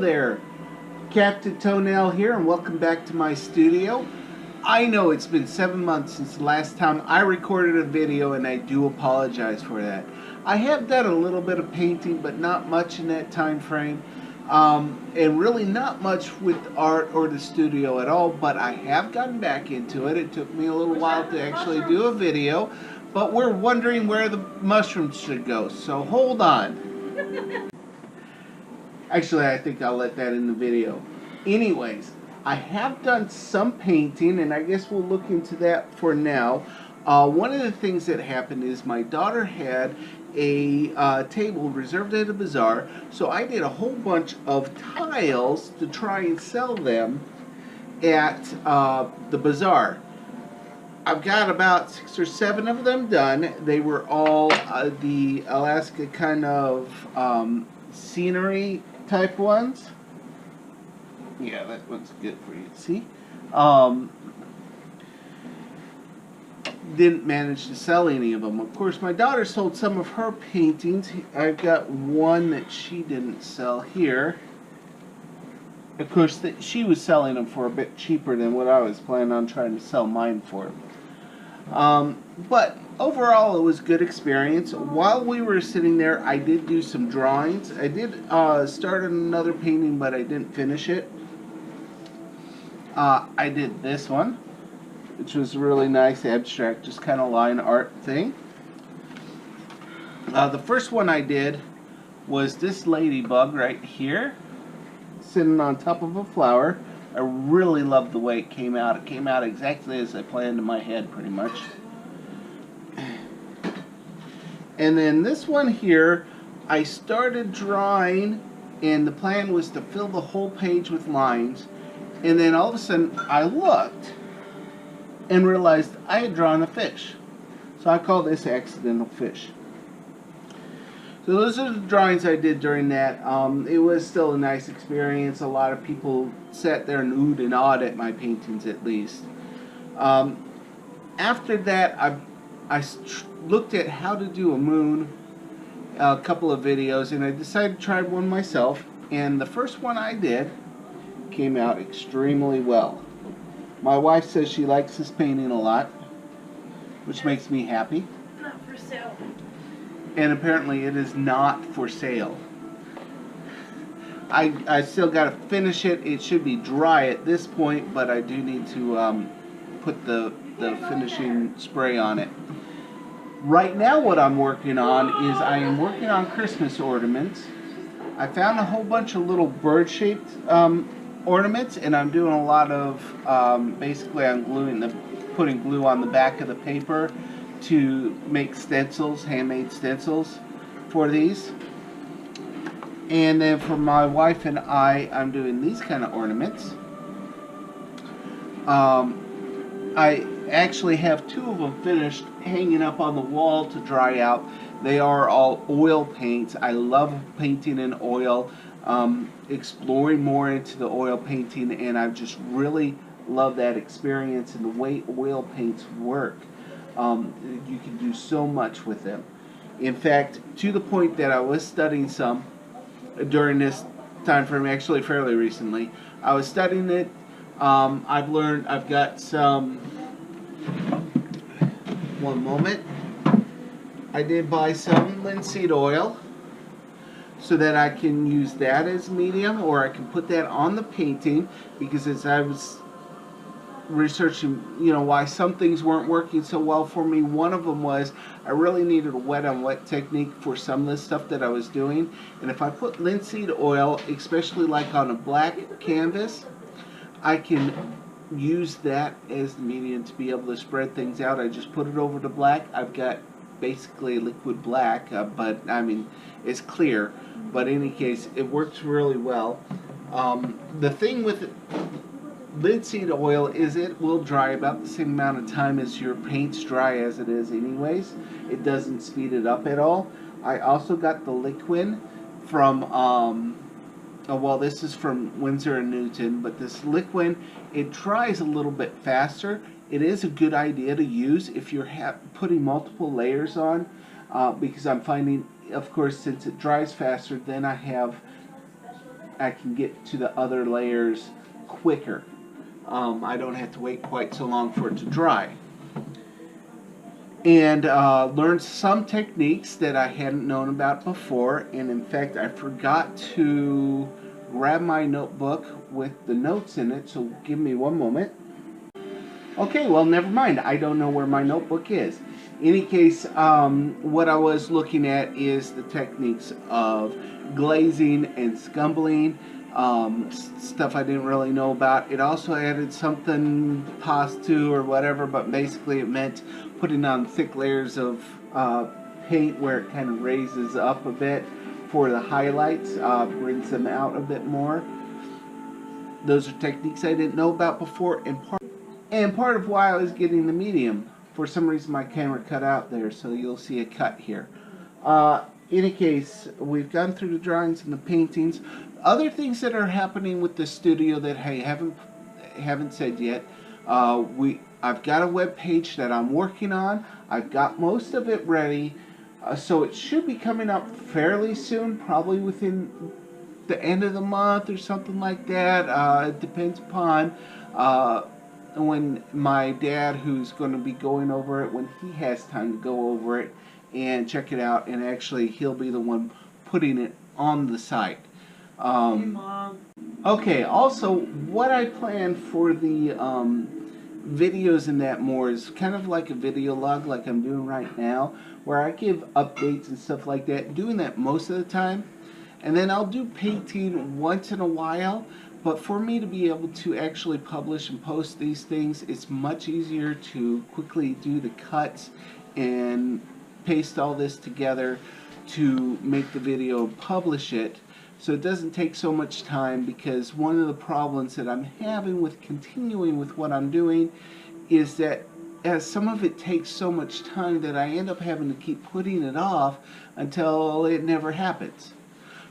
there, Captain Toenail here, and welcome back to my studio. I know it's been 7 months since the last time I recorded a video, and I do apologize for that. I have done a little bit of painting, but not much in that time frame, and really not much with art or the studio at all, but I have gotten back into it. It took me a little while to actually do a video, but we're wondering where the mushrooms should go, so hold on. Actually, I think I'll let that in the video. Anyways, I have done some painting, and I guess we'll look into that for now. One of the things that happened is my daughter had a table reserved at a bazaar, so I did a whole bunch of tiles to try and sell them at the bazaar. I've got about 6 or 7 of them done. They were all the Alaska kind of scenery type ones. Yeah, that one's good for you to see. Didn't manage to sell any of them. Of course, my daughter sold some of her paintings. I've got one that she didn't sell here. Of course, she was selling them for a bit cheaper than what I was planning on trying to sell mine for. But overall, it was a good experience. While we were sitting there, I did do some drawings. I did start another painting, but I didn't finish it. I did this one, which was a really nice abstract, just kind of line art thing. The first one I did was this ladybug right here, sitting on top of a flower. I really loved the way it came out. It came out exactly as I planned in my head, pretty much. And then this one here, I started drawing, and the plan was to fill the whole page with lines. And then all of a sudden, I looked and realized I had drawn a fish. So I call this Accidental Fish. So those are the drawings I did during that. It was still a nice experience. A lot of people sat there and oohed and awed at my paintings, at least. After that, I looked at how to do a moon, a couple of videos, and I decided to try one myself. And the first one I did came out extremely well. My wife says she likes this painting a lot, which makes me happy. Not for sale. And apparently it is not for sale. I still got to finish it. It should be dry at this point, but I do need to put the finishing spray on it. Right now what I'm working on is I am working on Christmas ornaments. I found a whole bunch of little bird-shaped ornaments, and I'm doing a lot of basically I'm putting glue on the back of the paper to make stencils, handmade stencils for these. And then for my wife and I'm doing these kind of ornaments. I actually have 2 of them finished, hanging up on the wall to dry out. They are all oil paints. I love painting in oil, exploring more into the oil painting, and I just really love that experience and the way oil paints work. You can do so much with them. In fact, to the point that I was studying some during this time frame, actually fairly recently. I was studying it. I've got some, one moment. I did buy some linseed oil so that I can use that as medium, or I can put that on the painting, because as I was researching, why some things weren't working so well for me, one of them was I really needed a wet on wet technique for some of the stuff that I was doing. And if I put linseed oil, especially like on a black canvas, I can use that as the medium to be able to spread things out. I just put it over to black. I've got basically liquid black, but I mean it's clear, but in any case it works really well. The thing with linseed oil is it will dry about the same amount of time as your paints dry as it is anyways. It doesn't speed it up at all. I also got the Liquin from well, this is from Winsor & Newton, but this Liquin, it dries a little bit faster. It is a good idea to use if you're putting multiple layers on, because I'm finding, of course, since it dries faster, then I have I can get to the other layers quicker. I don't have to wait quite so long for it to dry. And learned some techniques that I hadn't known about before. And in fact, I forgot to grab my notebook with the notes in it, so give me one moment. Okay, well, never mind. I don't know where my notebook is. In any case, what I was looking at is the techniques of glazing and scumbling, stuff I didn't really know about. It also added something pastu or whatever, but basically it meant putting on thick layers of paint where it kind of raises up a bit for the highlights, brings them out a bit more. Those are techniques I didn't know about before, and part of why I was getting the medium. For some reason my camera cut out there, so you'll see a cut here. In any case, we've gone through the drawings and the paintings. Other things that are happening with the studio that I haven't said yet. I've got a web page that I'm working on. I've got most of it ready, so it should be coming up fairly soon, probably within the end of the month or something like that. It depends upon when my dad, who's going to be going over it, when he has time to go over it and check it out, and actually he'll be the one putting it on the site. Hey, Mom. Okay, also what I plan for the videos and that more is kind of like a video log like I'm doing right now, where I give updates and stuff like that, doing that most of the time. And then I'll do painting once in a while, but for me to be able to actually publish and post these things, it's much easier to quickly do the cuts and paste all this together to make the video and publish it, so it doesn't take so much time. Because one of the problems that I'm having with continuing with what I'm doing is that as some of it takes so much time that I end up having to keep putting it off until it never happens.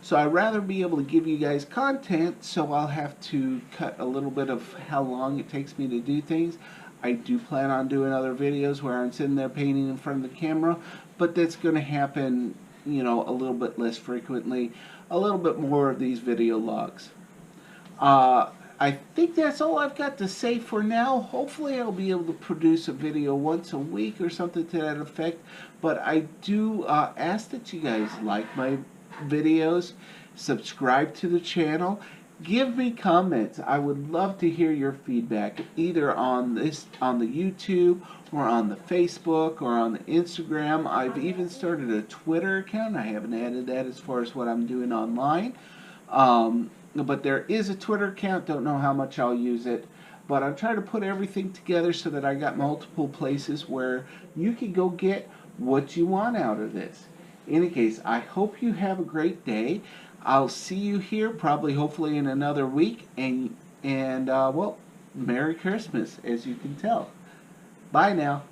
So I'd rather be able to give you guys content, so I'll have to cut a little bit of how long it takes me to do things. I do plan on doing other videos where I'm sitting there painting in front of the camera, but that's going to happen, you know, a little bit less frequently, a little bit more of these video logs. I think that's all I've got to say for now. Hopefully I'll be able to produce a video once a week or something to that effect, but I do ask that you guys like my videos, subscribe to the channel, give me comments. I would love to hear your feedback, either on the YouTube or on the Facebook or on the Instagram. I've even started a Twitter account. I haven't added that as far as what I'm doing online, but there is a Twitter account. Don't know how much I'll use it, but I'm trying to put everything together so that I got multiple places where you can go get what you want out of this. In any case, I hope you have a great day. I'll see you here probably hopefully in another week, and well, Merry Christmas, as you can tell. Bye now.